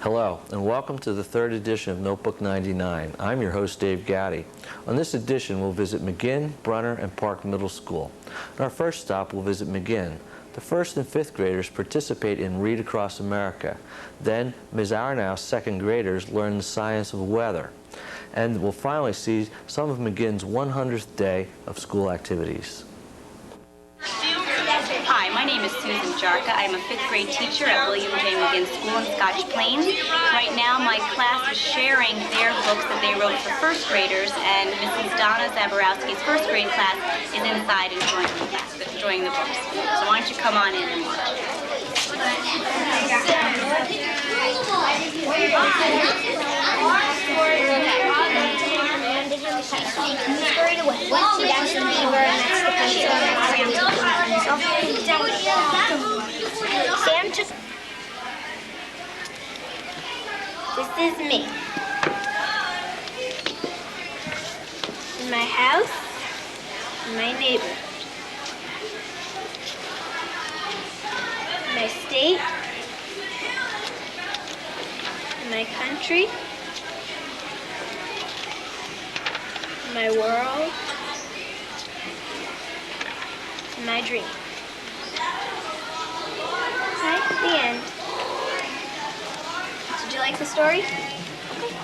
Hello, and welcome to the third edition of Notebook 99. I'm your host, Dave Gaddy. On this edition, we'll visit McGinn, Brunner, and Park Middle School. On our first stop, we'll visit McGinn. The first and fifth graders participate in Read Across America. Then, Ms. Arnau's second graders learn the science of weather. And we'll finally see some of McGinn's 100th day of school activities. Hi, my name is Susan Jarka. I'm a fifth grade teacher at William J. McGinn School in Scotch Plains. Right now my class is sharing their books that they wrote for first graders, and Mrs. Donna Zaborowski's first grade class is inside enjoying the books. So why don't you come on in and watch. Sam took. This is me. In my house, in my neighborhood, my state, in my country, my world, and my dream. Hi, the end. Did you like the story? Okay.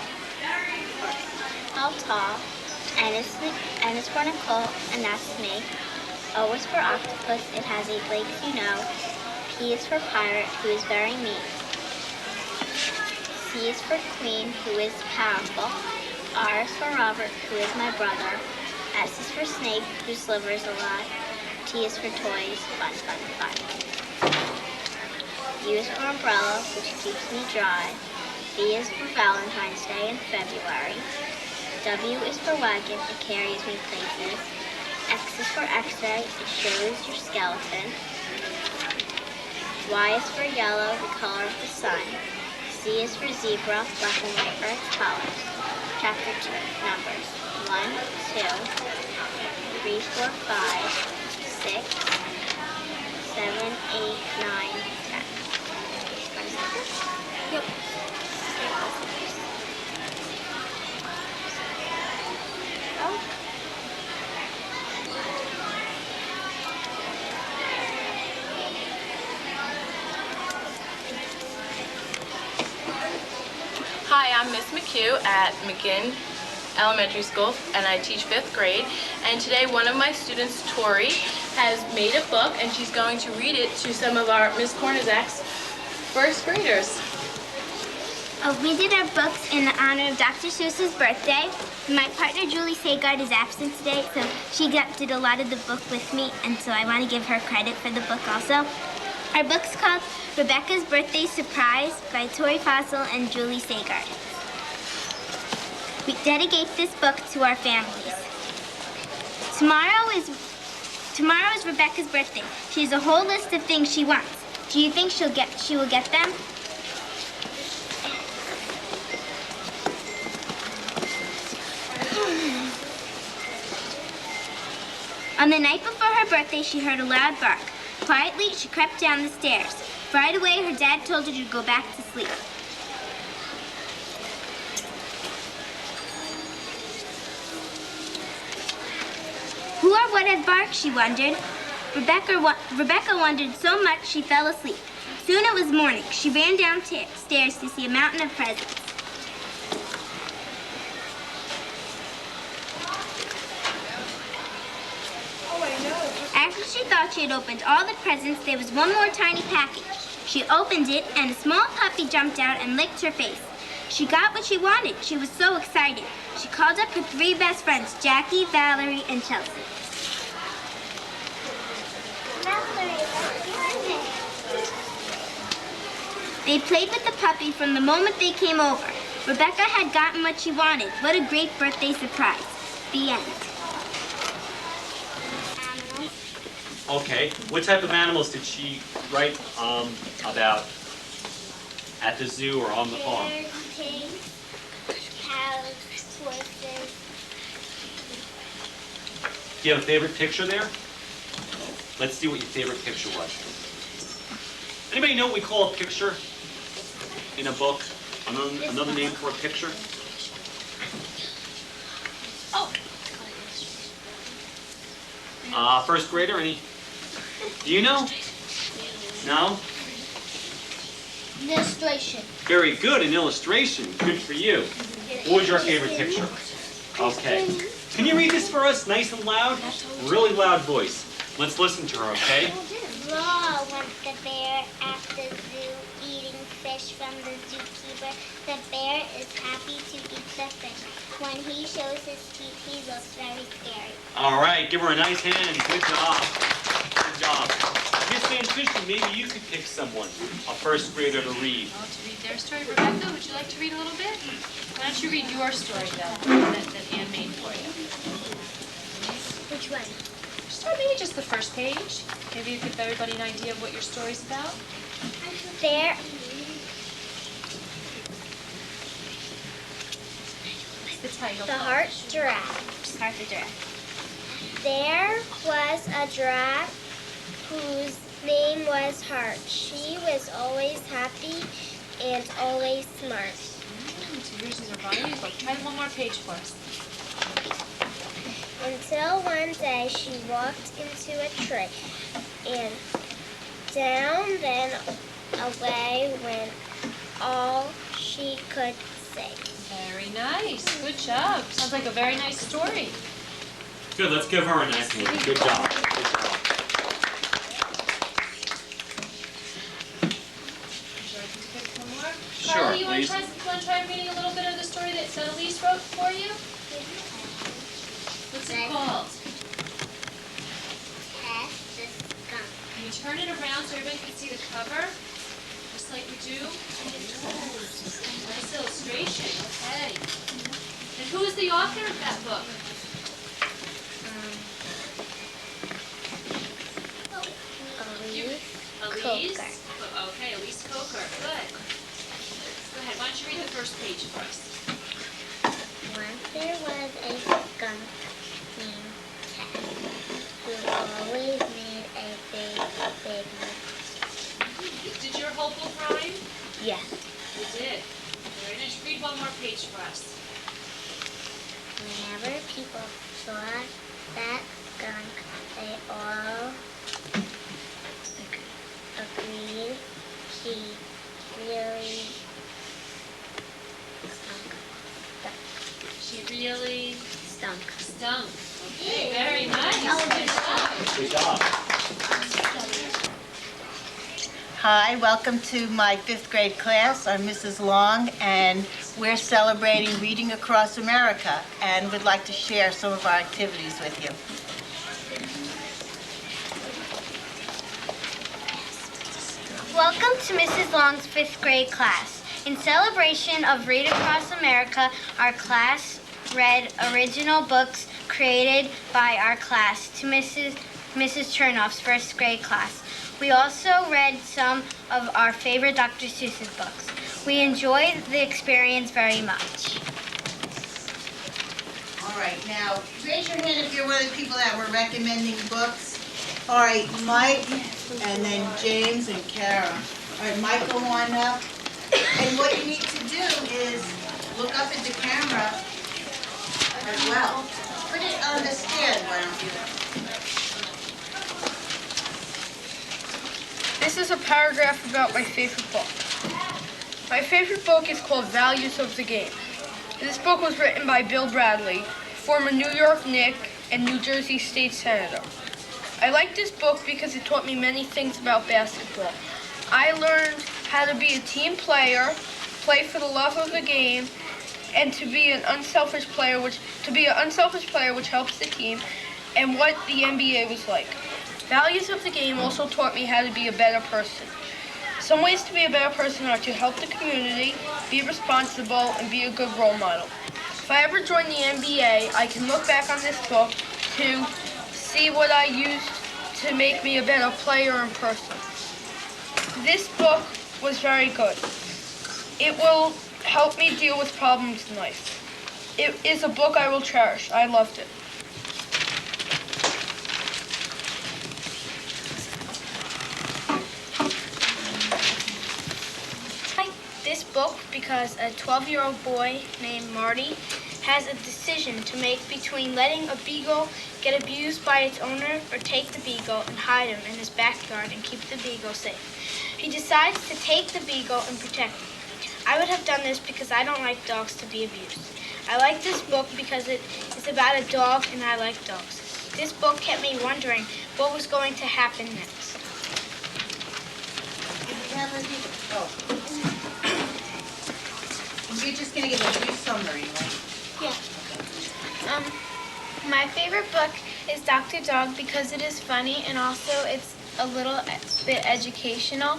All tall, N is for Nicole, and that's me. O is for octopus, it has 8 legs, you know. P is for pirate, who is very mean. C is for queen, who is powerful. R is for Robert, who is my brother. S is for snake, who slivers a lot. T is for toys, fun, fun, fun. U is for umbrella, which keeps me dry. V is for Valentine's Day in February. W is for wagon, it carries me places. X is for X-ray, it shows your skeleton. Y is for yellow, the color of the sun. Z is for zebra, black and white are its colors. Chapter 2, numbers. 1, 2, 3, 4, 5, 6, 7, 8, 9, 10. Yep. Oh. Hi, I'm Miss McHugh at McGinn Elementary School, and I teach 5th grade. And today one of my students, Tori, has made a book, and she's going to read it to some of our Miss Kornazak's first graders. We did our books in the honor of Dr. Seuss's birthday. My partner, Julie Sagard, is absent today, so she did a lot of the book with me, and so I want to give her credit for the book also. Our book's called Rebecca's Birthday Surprise by Tori Fossil and Julie Sagard. We dedicate this book to our families. Tomorrow is Rebecca's birthday. She has a whole list of things she wants. Do you think she will get them? On the night before her birthday, she heard a loud bark. Quietly, she crept down the stairs. Right away, her dad told her to go back to sleep. Who or what had barked, she wondered. Rebecca wondered so much she fell asleep. Soon it was morning. She ran downstairs to see a mountain of presents. After she thought she had opened all the presents, there was one more tiny package. She opened it, and a small puppy jumped out and licked her face. She got what she wanted. She was so excited. She called up her 3 best friends, Jackie, Valerie, and Chelsea. They played with the puppy from the moment they came over. Rebecca had gotten what she wanted. What a great birthday surprise. The end. Okay, what type of animals did she write about at the zoo or on the farm? Pigs, cows, horses. Do you have a favorite picture there? Let's see what your favorite picture was. Anybody know what we call a picture in a book? Another name for a picture? First grader, any? Do you know? No? Illustration. Very good, an illustration. Good for you. What was your favorite picture? Okay. Can you read this for us, nice and loud? Really loud voice. Let's listen to her, okay? Raw went the bear at the zoo eating fish from the zookeeper. The bear is happy to eat the fish. When he shows his teeth, he looks very scary. All right, give her a nice hand. Good job. Good job. Miss Van Fishman, maybe you could pick someone, a first grader, to read. Oh, to read their story. Rebecca, would you like to read a little bit? Why don't you read your story, though, that Anne made for you? Which one? Start maybe just the first page. Maybe you give everybody an idea of what your story's about. There. What's the title? The Heart Giraffe. Heart the giraffe. There was a giraffe whose name was Heart. She was always happy and always smart. So yours is a Ronnie book. Try one more page for us. Until one day she walked into a tree, and down then away went all she could say. Very nice. Good job. Sounds like a very nice story. Good, let's give her a nice hand. Good job. Good job. Would you like to pick one more? Sure, Carly, you want please. to try reading a little bit of the story that Elise wrote for you? What's it called? Tess the skunk. Can you turn it around so everybody can see the cover? Just like we do? Nice illustration. Okay. And who is the author of that book? Elise? Coker. Okay, Elise Coker. Good. Go ahead. Why don't you read the first page for us? Once there was a skunk named Tess who always made a big mess. Did your whole book rhyme? Yes. You did. Very nice. Read one more page for us. Whenever people saw that skunk, they all agreed she really She really stunk. stunk. Okay, very nice. Good job. Good job. Hi, welcome to my 5th grade class. I'm Mrs. Long, and we're celebrating Reading Across America, and would like to share some of our activities with you. Welcome to Mrs. Long's 5th grade class. In celebration of Read Across America, our class read original books created by our class to Mrs. Chernoff's 1st grade class. We also read some of our favorite Dr. Seuss's books. We enjoyed the experience very much. All right, now, raise your hand if you're one of the people that were recommending books. All right, Mike, and then James and Kara. All right, Mike, go on up. And what you need to do is look up at the camera as well. Put it on the stand, why don't you? This is a paragraph about my favorite book. My favorite book is called Values of the Game. This book was written by Bill Bradley, former New York Knick and New Jersey State Senator. I like this book because it taught me many things about basketball. I learned how to be a team player, play for the love of the game, and to be an unselfish player, which helps the team, and what the NBA was like. Values of the Game also taught me how to be a better person. Some ways to be a better person are to help the community, be responsible, and be a good role model. If I ever join the NBA, I can look back on this book to see what I used to make me a better player and person. This book was very good. It will help me deal with problems in life. It is a book I will cherish. I loved it. This book because a 12-year-old boy named Marty has a decision to make between letting a beagle get abused by its owner or take the beagle and hide him in his backyard and keep the beagle safe. He decides to take the beagle and protect him. I would have done this because I don't like dogs to be abused. I like this book because it is about a dog and I like dogs. This book kept me wondering what was going to happen next. You're just gonna give a brief summary, right? Yeah. My favorite book is Dr. Dog because it is funny and also it's a little bit educational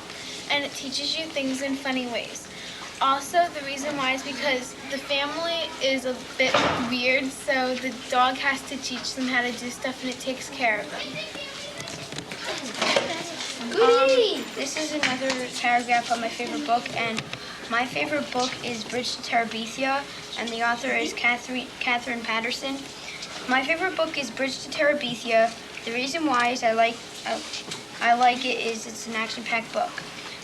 and it teaches you things in funny ways. Also, the reason why is because the family is a bit weird, so the dog has to teach them how to do stuff and it takes care of them. This is another paragraph on my favorite book, and my favorite book is Bridge to Terabithia, and the author is Catherine Patterson. My favorite book is Bridge to Terabithia. The reason why is I like it is it's an action-packed book.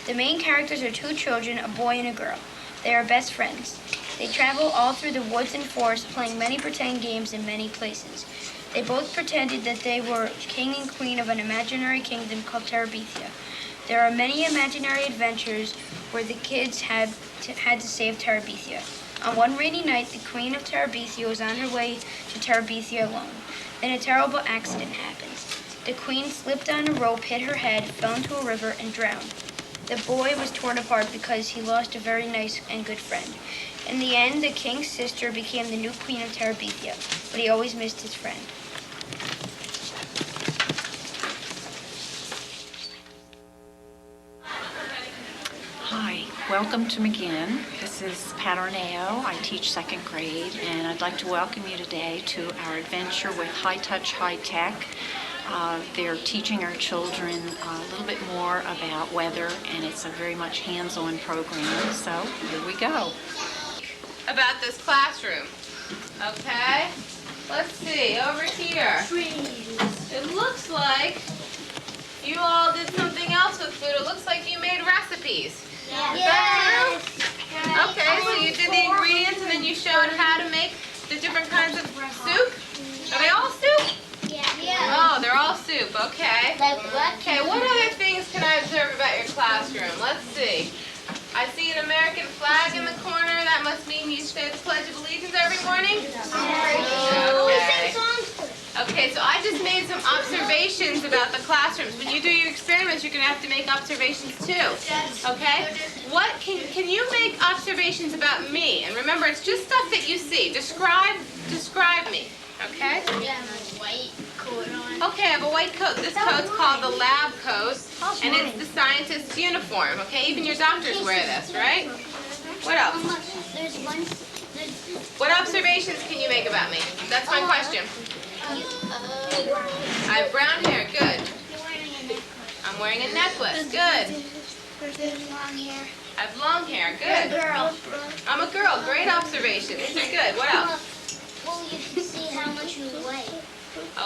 The main characters are two children, a boy and a girl. They are best friends. They travel all through the woods and forests, playing many pretend games in many places. They both pretended that they were king and queen of an imaginary kingdom called Terabithia. There are many imaginary adventures where the kids had to save Terabithia. On one rainy night, the queen of Terabithia was on her way to Terabithia alone. Then a terrible accident happened. The queen slipped on a rope, hit her head, fell into a river, and drowned. The boy was torn apart because he lost a very nice and good friend. In the end, the king's sister became the new queen of Terabithia, but he always missed his friend. Hi, welcome to McGinn. This is Pat Arneo. I teach second grade, and I'd like to welcome you today to our adventure with High Touch, High Tech. They're teaching our children a little bit more about weather, and it's a very much hands-on program. So here we go. About this classroom. Okay? Let's see, over here. It looks like you all did something else with food. It looks like you made recipes. Is that true? Okay, so you did the ingredients and then you showed how to make the different kinds of soup? Are they all soup? Oh, they're all soup, okay. Okay, what other things can I observe about your classroom? Let's see. I see an American flag in the corner. That must mean you say the Pledge of Allegiance every morning? Okay. Okay, so I just made some observations about the classrooms. When you do your experiments, you're going to have to make observations too. Okay? What can you make observations about me? And remember, it's just stuff that you see. Describe me. Okay? Okay, I have a white coat. This coat's called the lab coat, and it's the scientist's uniform. Okay, even your doctors wear this, right? What else? What observations can you make about me? That's my question. I have brown hair. Good. I'm wearing a necklace. Good. I have long hair. Good. I'm a girl. Great observation. These are good. What else? Well, you can see how much you weigh.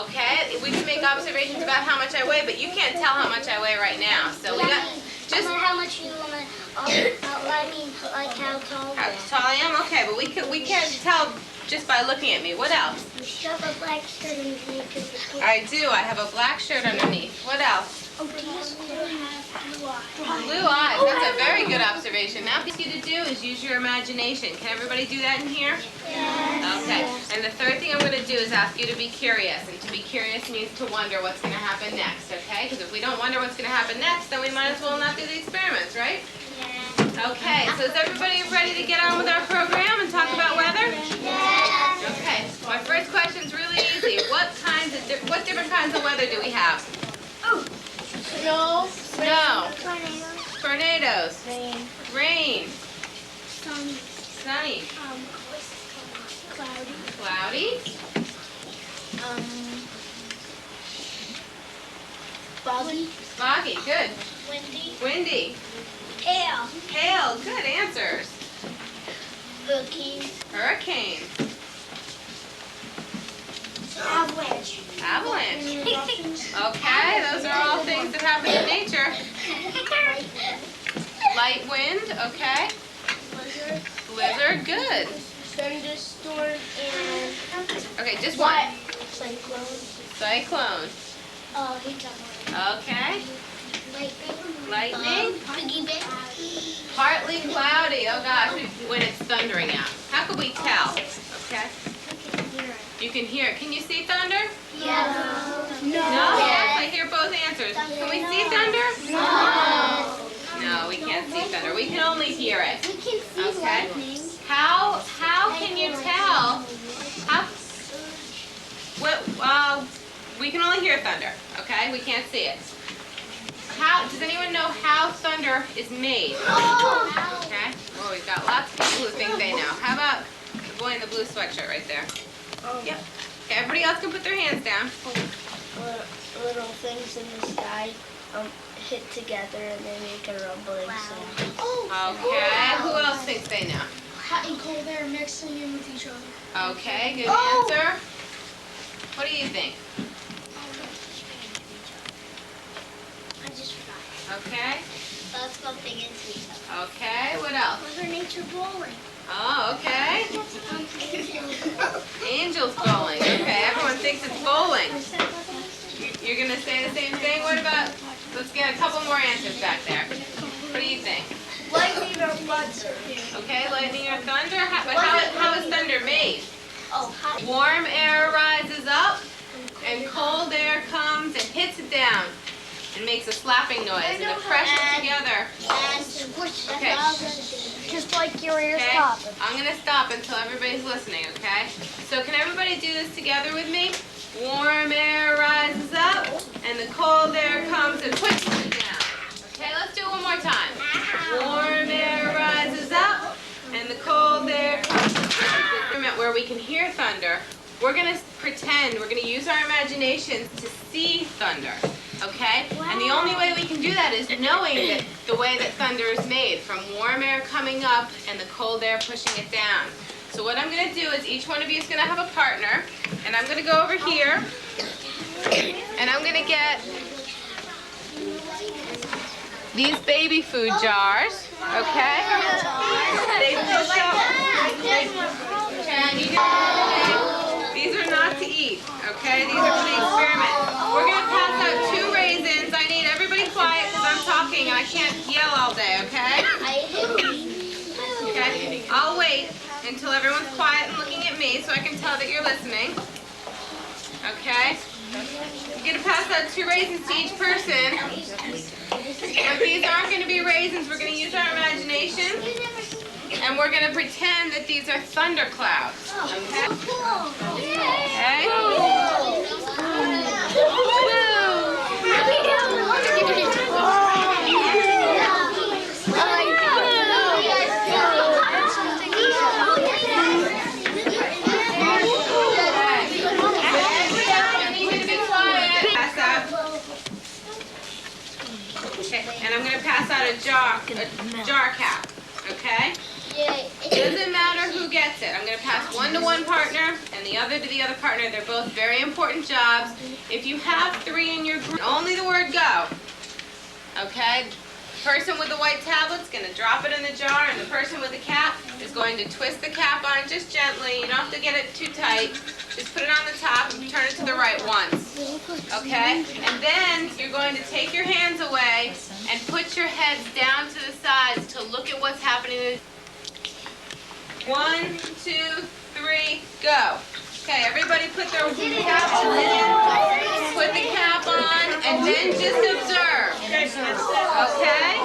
Okay, we can make observations about how much I weigh, but you can't tell how much I weigh right now. So we got just how much you want to. Like how tall. How tall I am? Okay, but we can't tell just by looking at me. What else? You have a black shirt underneath. I do. I have a black shirt underneath. What else? Oh, do you have blue eyes? Blue eyes. That's a very good observation. Now, what you to do is use your imagination. Can everybody do that in here? Yes. Okay. And the third thing I'm going to do is ask you to be curious. And to be curious means to wonder what's going to happen next, okay? Because if we don't wonder what's going to happen next, then we might as well not do the experiments, right? Okay, so is everybody ready to get on with our program and talk about weather? Yes. Okay, my first question's really easy. What different kinds of weather do we have? Snow. Snow. Tornadoes. Tornadoes. Rain. Sunny. Sunny. Cloudy. Cloudy. Foggy. Foggy. Good. Windy. Windy. Hail. Hail. Good answers. Hurricane. Hurricane. Avalanche. Avalanche. Okay, those are all things that happen in nature. Light wind. Okay. Blizzard, good. Thunderstorm and Okay, just one. cyclone. Cyclone. Okay. Lightning. Piggy bank. Partly cloudy. Oh gosh, when it's thundering out. How could we tell? Okay. You can hear it. Can you see thunder? Yes. No. I hear both answers. Can we see thunder? No. No, we can't see thunder. We can only hear it. We can see Okay. lightning. How can you tell? We can only hear thunder. Okay, we can't see it. How does anyone know how thunder is made? Okay. Well, we've got lots of people who think they know. How about the boy in the blue sweatshirt right there? Yep. Okay, everybody else can put their hands down. Little things in the sky hit together and they make a rumbling sound. Okay. Who else thinks they know? Hot and cold air mixing in with each other. Okay, good answer. What do you think? I just forgot. Okay. That's bumping into each other. Okay, what else? Mother Nature bowling. Oh, okay. Angels bowling. Okay, everyone thinks it's bowling. You're going to say the same thing? What about, let's get a couple more answers back there. What do you think? Lightning or thunder. Okay, lightning or thunder? How is thunder made? Oh, hot. Warm air rises up and cold air comes and hits it down and makes a slapping noise and the pressure together. And squish. Okay. Just like your ears Okay, popping. I'm going to stop until everybody's listening, okay? So can everybody do this together with me? Warm air rises up, and the cold air comes and pushes it down. Okay, let's do it one more time. Warm air rises up, and the cold air comes and pushes it down. Where we can hear thunder, we're going to pretend, we're going to use our imaginations to see thunder. Okay? And the only way we can do that is knowing that the way that thunder is made, from warm air coming up and the cold air pushing it down. So what I'm going to do is each one of you is going to have a partner, and I'm going to go over here, and I'm going to get these baby food jars, okay? They push up. And you can, these are not to eat, okay? These are for the experiment. We're going to pass out 2 raisins. I need everybody quiet because I'm talking and I can't yell all day, okay? Okay? I'll wait until everyone's quiet and looking at me so I can tell that you're listening. Okay? You're going to pass out 2 raisins to each person. But these aren't going to be raisins. We're going to use our imagination. And we're going to pretend that these are thunderclouds. Okay? Okay, and I'm going to pass out a jar cap, okay? It doesn't matter who gets it. I'm going to pass one to one partner and the other to the other partner. They're both very important jobs. If you have 3 in your group, only the word go, okay? The person with the white tablet's going to drop it in the jar, and the person with the cap is going to twist the cap on just gently. You don't have to get it too tight. Just put it on the top and turn it to the right once, okay? And then you're going to take your hands away and put your heads down to the sides to look at what's happening. 1, 2, 3, go. Okay, everybody put their cap on. Put the cap on, and then just observe. Okay?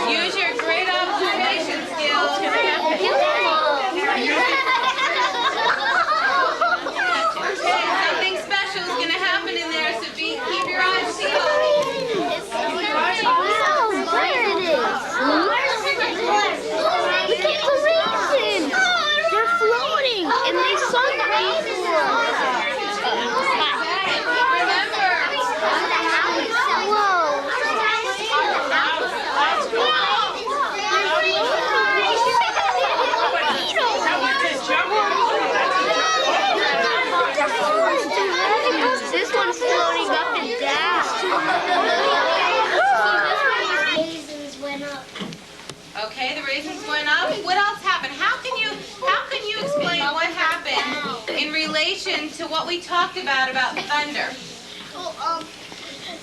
Use your great observation skills. Okay, something special is going to happen in there, so keep your eyes peeled. They're floating, and they sung Remember, what we talked about thunder. Well,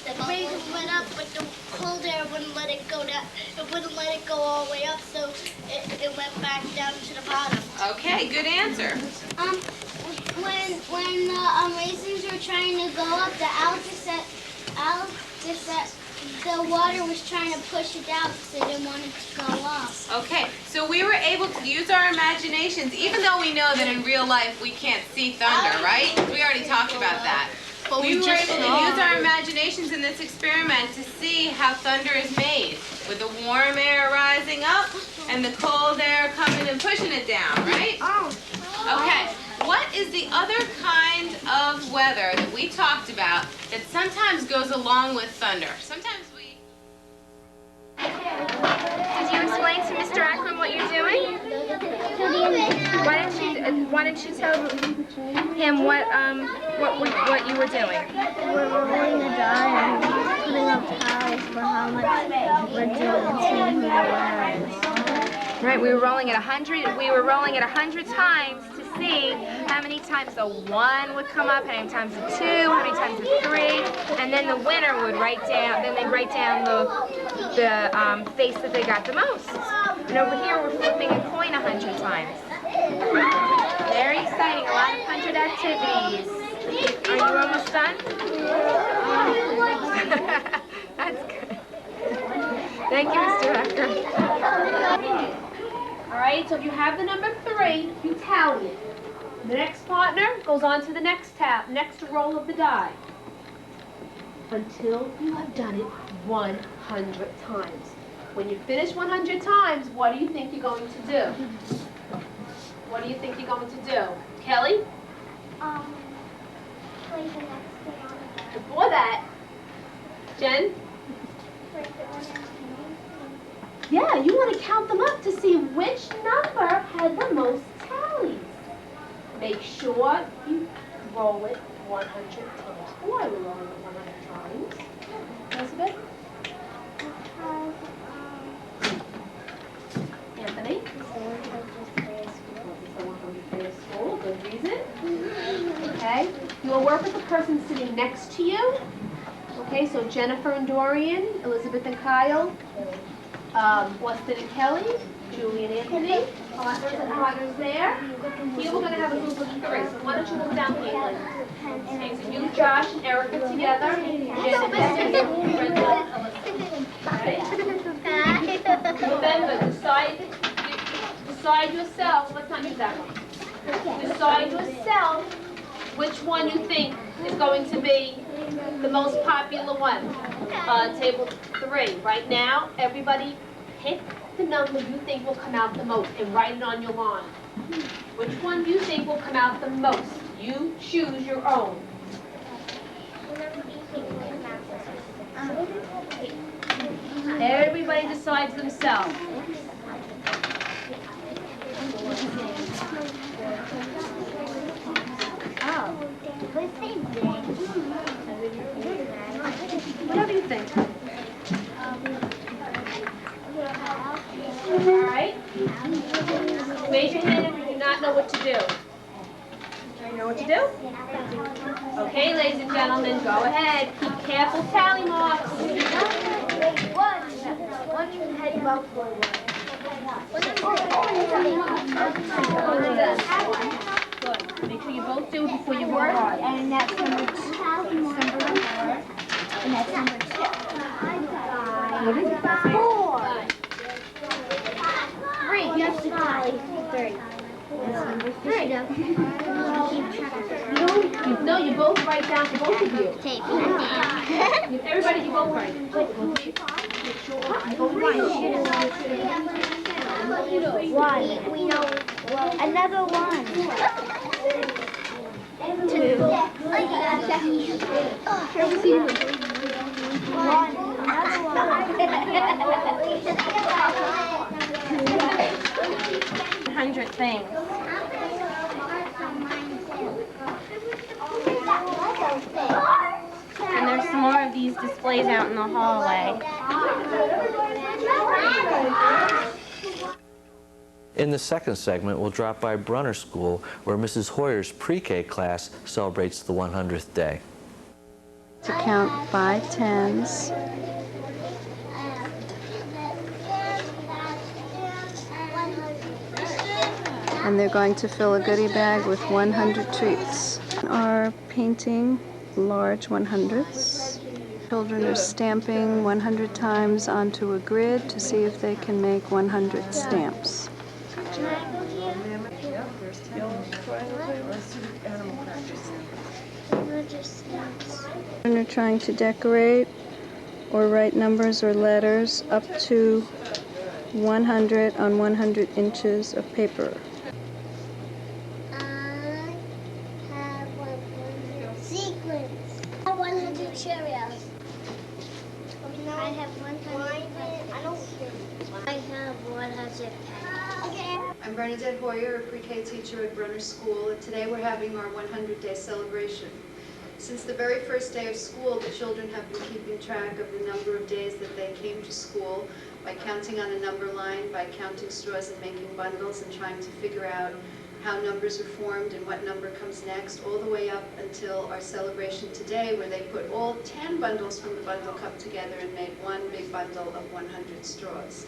the rain went up, but the cold air wouldn't let it go down. It wouldn't let it go all the way up, so it went back down to the bottom. Okay, good answer. When the raisins were trying to go up, the owl just said the water was trying to push it down because they didn't want it to go up. Okay, so we were able to use our imaginations, even though we know that in real life we can't see thunder, right? We already talked about that. But we were able to use our imaginations in this experiment to see how thunder is made, with the warm air rising up and the cold air coming and pushing it down, right? Okay, what is the other kind of weather that we talked about that sometimes goes along with thunder? Sometimes we... Did you explain to Mr. Akron what you're doing? Why don't you tell him what you were doing? We're rolling the die and putting up tiles for how much we're doing and seeing who the winner is. Right, we were rolling it 100 times to see how many times the 1 would come up, how many times the 2, how many times the 3, and then the winner would write down, then they'd write down the face that they got the most. And over here we're flipping a coin 100 times. Very exciting, a lot of 100 activities. Are you almost done? That's good. Thank you, Mr. Akron. All right, so if you have the number 3, you tally it. The next partner goes on to the next roll of the die. Until you have done it 100 times. When you finish 100 times, what do you think you're going to do? What do you think you're going to do? Kelly? Play the next game. Before that, Jen? Yeah, you want to count them up to see which number had the most tallies. Make sure you roll it 100 times. Why are we rolling it 100 times? Elizabeth? Anthony? School, good reason. Okay, you will work with the person sitting next to you. Okay, so Jennifer and Dorian, Elizabeth and Kyle, Weston and Kelly, Julie and Anthony, partners and partners there. Here we're going to have a group of 3, so why don't you look down here, Lynn? Okay, so you, Josh, and Erica together, Jen and Becky, Brenda, okay? Remember, decide yourself, let's not use that one. Decide yourself which one you think is going to be the most popular one. Table 3. Right now, everybody pick the number you think will come out the most and write it on your line. Which one do you think will come out the most? You choose your own. Everybody decides themselves. Whatever you think. All right. Raise your hand if you do not know what to do. You know what to do? Okay, ladies and gentlemen, go ahead. Keep careful tally marks. Good. Make sure you both do it before you roll hard. And that's number 2. And that's number 2. What is it? 4. 3. You have to tally 3. That's number 3. No, you both write down for both of you. Tape. Everybody, you both write. Make sure you both write. 1. We know. Another 1. 2. 100 things. And there's some more of these displays out in the hallway. In the second segment, we'll drop by Brunner School, where Mrs. Hoyer's pre-K class celebrates the 100th day. To count 5 tens. And they're going to fill a goodie bag with 100 treats. Are painting large 100s. Children are stamping 100 times onto a grid to see if they can make 100 stamps. Children are trying to decorate or write numbers or letters up to 100 on 100 inches of paper. Sequins. 100 Cheerios. I have 100. I have 100. Okay. I'm Bernadette Hoyer, a pre-K teacher at Brunner School, and today we're having our 100-day celebration. Since the very first day of school, the children have been keeping track of the number of days that they came to school by counting on a number line, by counting straws and making bundles and trying to figure out how numbers are formed and what number comes next, all the way up until our celebration today, where they put all 10 bundles from the bundle cup together and made one big bundle of 100 straws.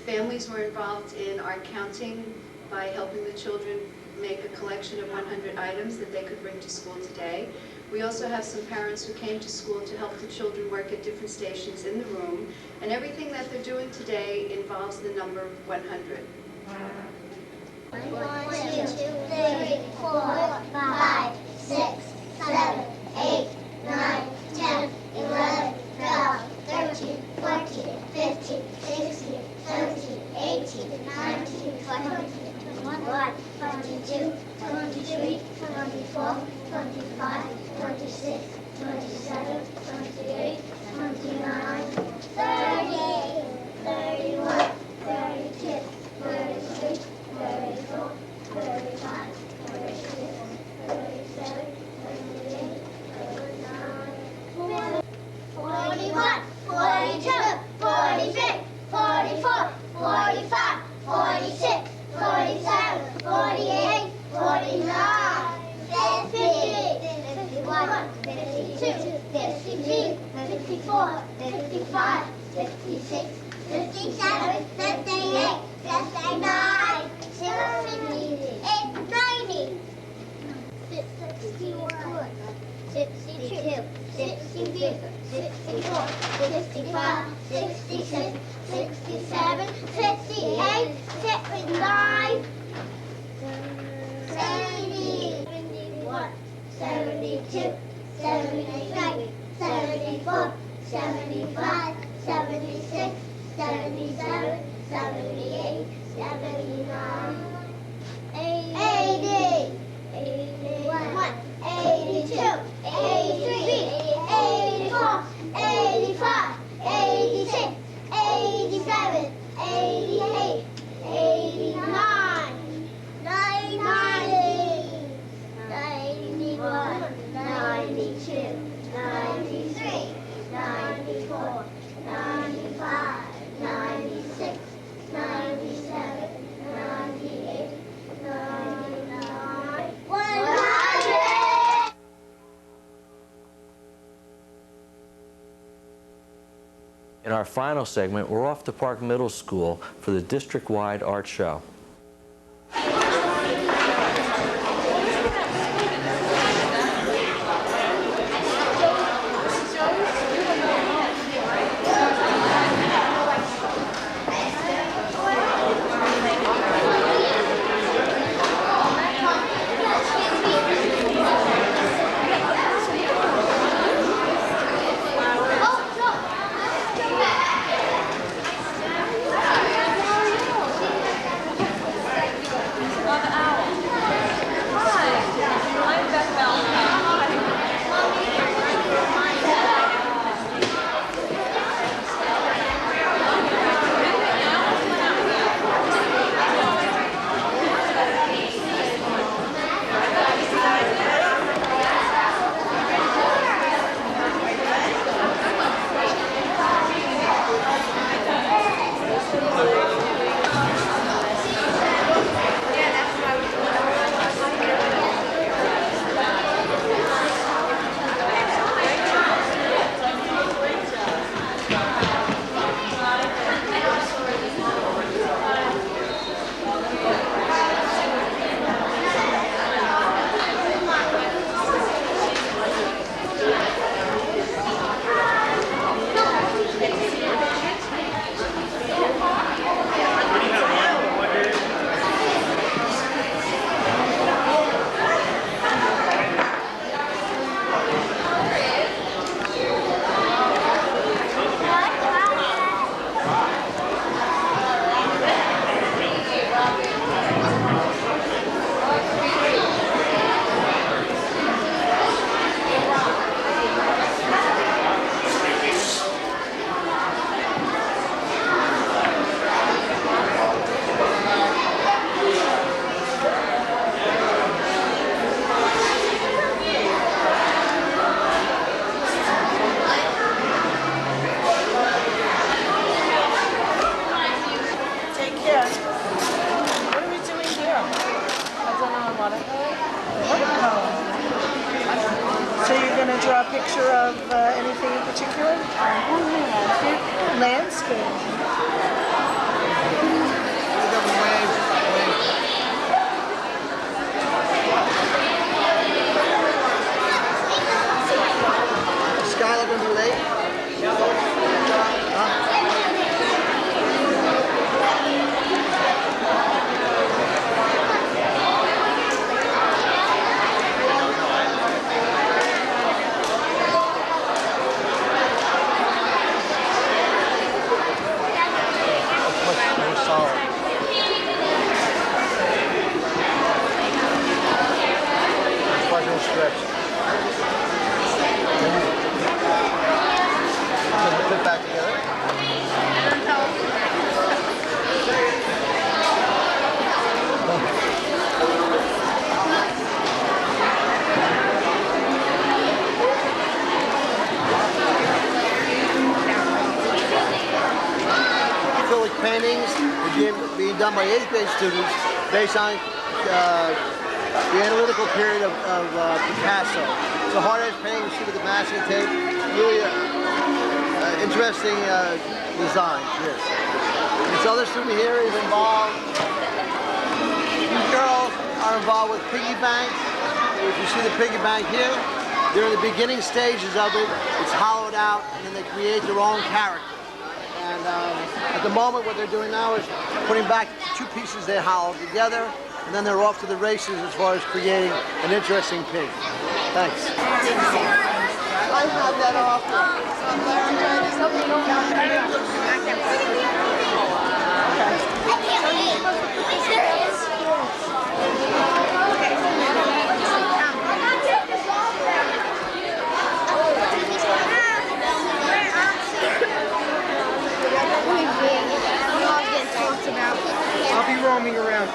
Families were involved in our counting by helping the children make a collection of 100 items that they could bring to school today. We also have some parents who came to school to help the children work at different stations in the room, and everything that they're doing today involves the number 100. 1, 2, 3, 4, 5, 6, 7, 8, 9, 10, 11, 12, 13, 14, 15, 16, 17, 18, 19, 20, 21, 22, 23, 24, 25, 26, 27, 28, 29, 30, 31, 32, 33, 34, 35, 36, 37, 38, 39, 41, 42, 43, 44, 45, 46, 47, 48, 49, 50, 51, 52, 53, 54, 55, 56, 57, 58, 59, 58, 90, 61, 62, 63, 64, 65, 66, 67, 68, 69, 70, 71, 72, 73, 74, 75, 76, 77, 78, 79, 80, 81, 82, 83, 84, 85, 86, 87, 88, 89, 90, 91, 92, 93, 94, 95, 96, 97, 98, 99, 100! In our final segment, we're off to Park Middle School for the district-wide art show. landscape. Skylar gonna be late? More solid. Quite no stretch. Put it back together. Acrylic paintings are being done by 8th grade students based on the analytical period of Picasso. It's a hard-edge painting, you see with the masking tape. Really interesting design, yes. This other student here is involved. These girls are involved with piggy banks. If you see the piggy bank here, they're in the beginning stages of it. It's hollowed out, and then they create their own character. And at the moment, what they're doing now is putting back two pieces they hollowed together, and then they're off to the races as far as creating an interesting pig. Thanks. I have that off. I'll be roaming around.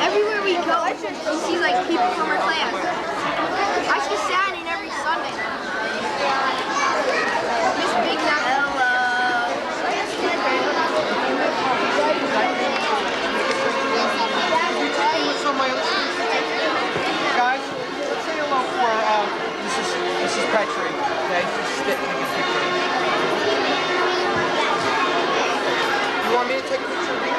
Everywhere we go, we see like people from our class. I see Saturday every Sunday. Miss Big Guys, let's say hello for this is Petrie. Okay, sit. You want me to take a picture of you?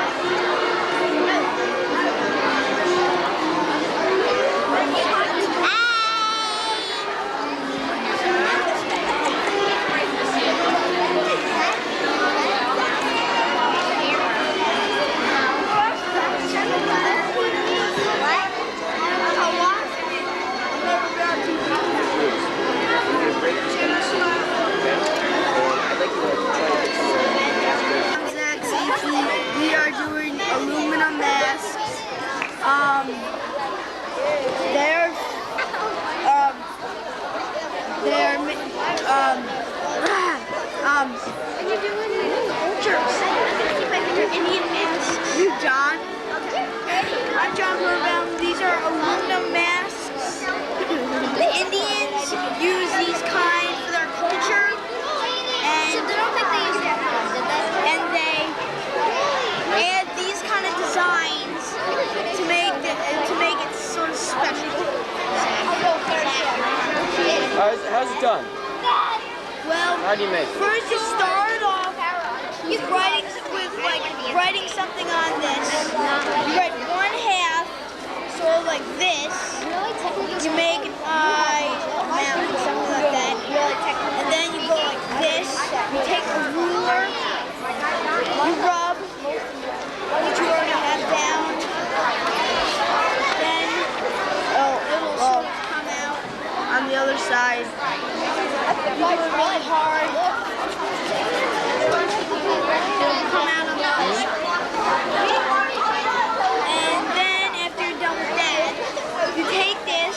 We are doing aluminum masks. Indian masks. You, John? I'm John Burbaum. These are aluminum masks. The Indians use these kind for their culture. And so they don't think they use their hands, did they? And they add these kind of designs to make it sort of special. How's it done? Well, how do you make it? First you start off with writing something on this. You write 1/2, sort of like this. You make an eye, a mouth, something like that. And then you go like this. You take a ruler, you rub what you already have down. Then it'll sort of come out on the other side. You do it really hard. It'll come out on the other side. And then after you're done with that, you take this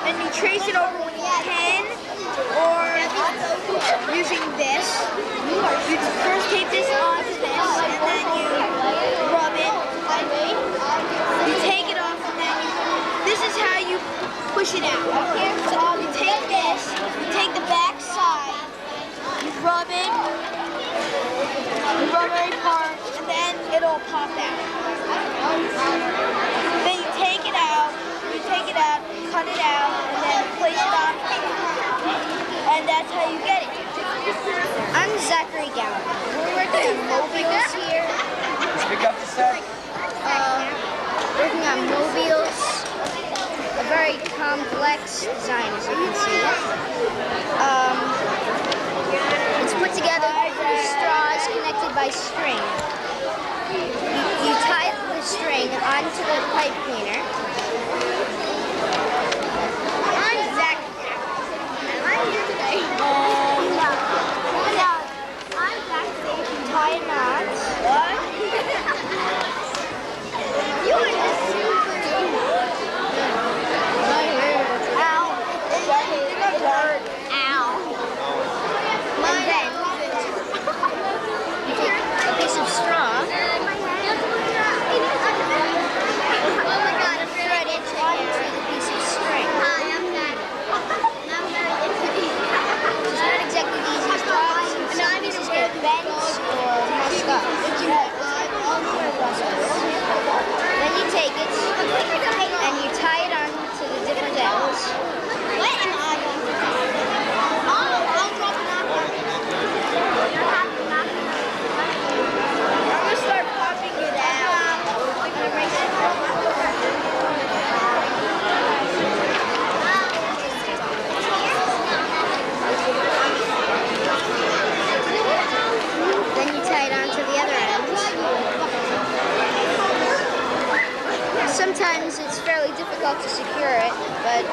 and you trace it over with a pen or using this. You first tape this onto this and then you rub it. You take it off and then this is how you push it out. So you take this, you take the back side, you rub it, you rub every part, and then it'll pop out. Then you take it out, cut it out, and then place it on paper. And that's how you get it. I'm Zachary Gallup. We're working on mobiles here. Speak up to Seth. Working on mobiles. A very complex design, as you can see. It's put together with straws connected by string. You tie the string onto the pipe cleaner. I'm Zach. I'm here today. I'm Zach. You tie a knot. What? You are just super. Ow. Ow. And then you take a piece of straw. Thread it onto the piece of string. It's not exactly the easiest part. Some pieces get bent or messed up. Then you take it and you tie it onto the different ends. I'm gonna start popping it out. Then you tie it onto the other ends. Sometimes it's fairly difficult to secure it, but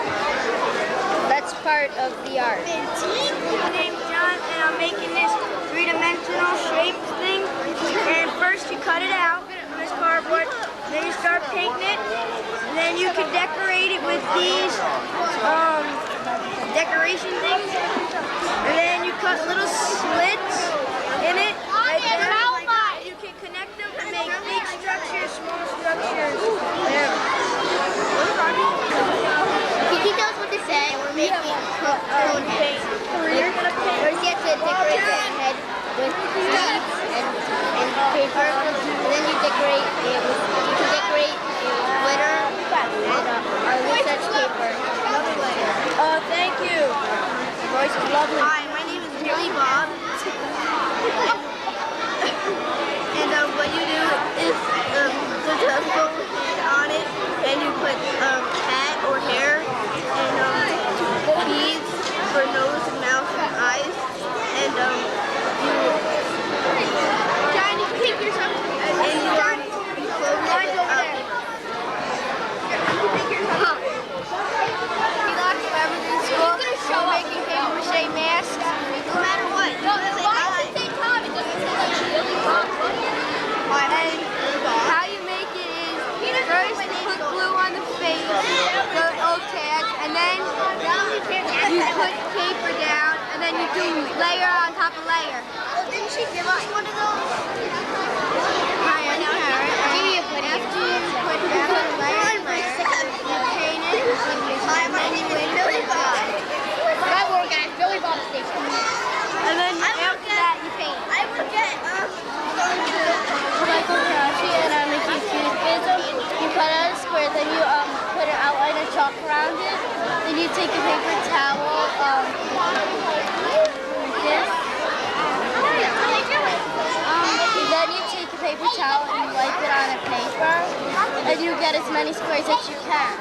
that's part of the art. My name's John, and I'm making this three-dimensional shape thing. And first you cut it out on this cardboard, then you start painting it, and then you can decorate it with these decoration things. And then you cut little slits in it right there. You can connect them to make big structures, small structures, whatever. Can you tell us what to say? We're making cone heads. First you have to decorate the head with leaves and paper, and then you decorate it with, you can decorate it with glitter and research paper. Thank you. Your voice is lovely. Hi, my name is Billy Bob. And what you do is there's a full head on it, and you put cat or hair and beads for nose and mouth and eyes, and you pick yourself and you close it up. He locked forever in school. We're making paper-mache masks. No matter what. No, it's at the same time. It doesn't say like Billy Bob. And how you make it is first you put glue on the face, the old tag, and then you put paper down, and then you do layer on top of layer. Didn't she give us one of those? Hi, I'm Karen. After you put down layer on layer, you paint it, and then you wait till it's done. I work at Billy Bob Station. And then after that, you paint. I work at Michael Karachi, and I'm a huge cubism. You cut out a square, then you put an outline of chalk around it. Then you take a paper towel, this. Then you take a paper towel and wipe it on a paper, and you get as many squares as you can.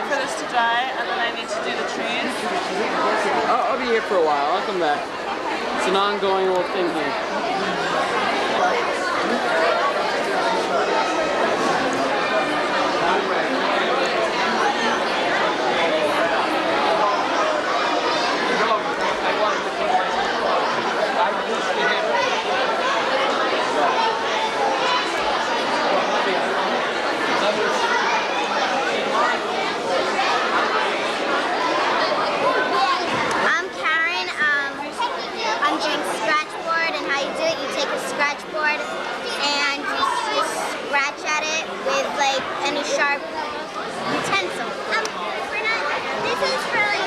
for this to dry, and then I need to do the trees. I'll be here for a while. I'll come back. It's an ongoing little thing here. I'm Karen. I'm doing scratchboard, and how you do it, you take a scratchboard and you scratch at it with like any sharp utensil. This is for like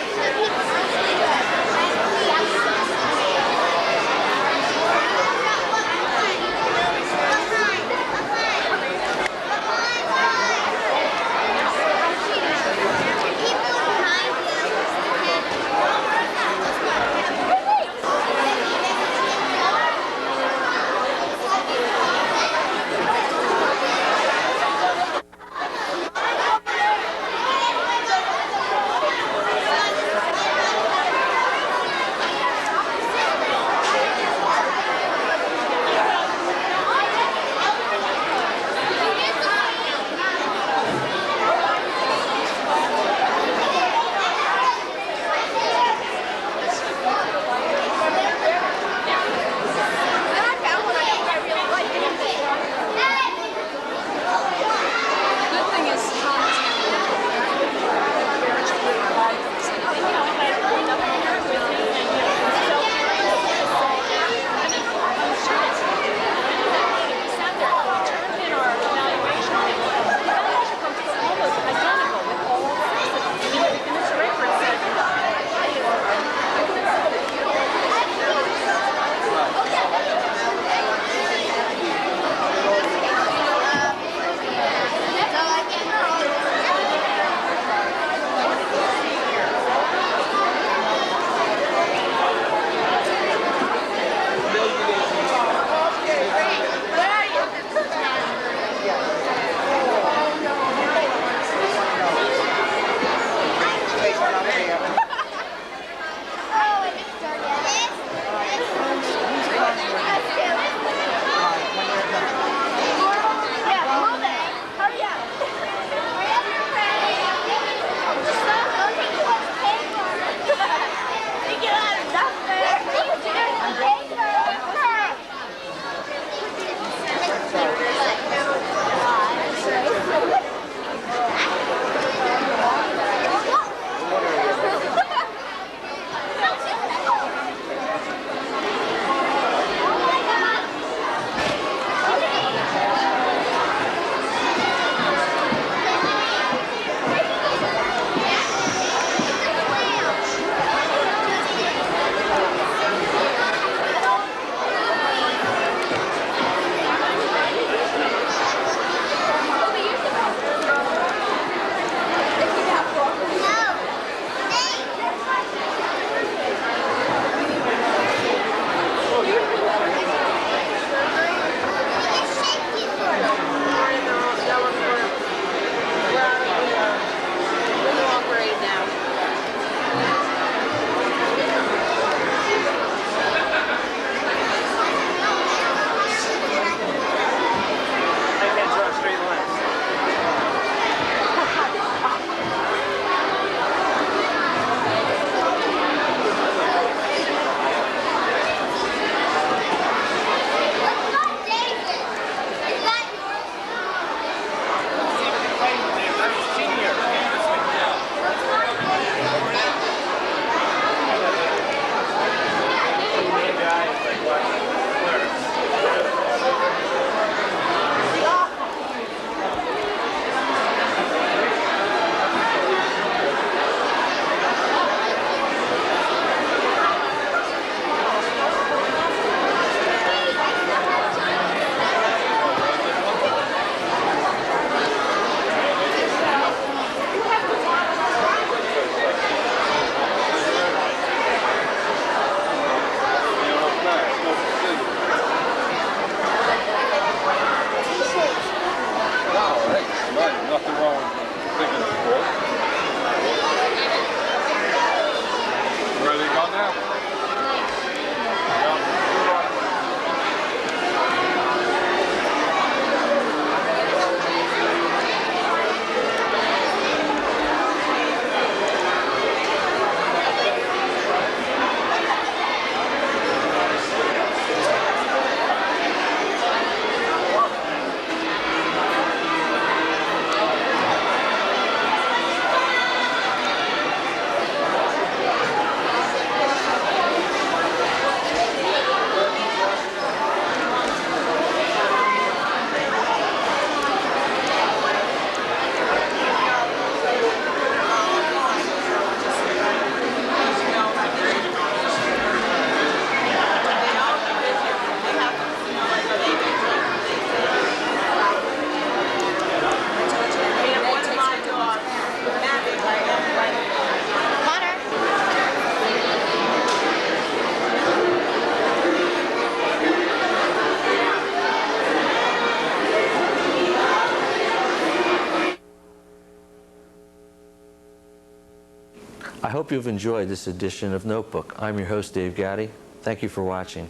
hope you've enjoyed this edition of Notebook. I'm your host, Dave Gaddy. Thank you for watching.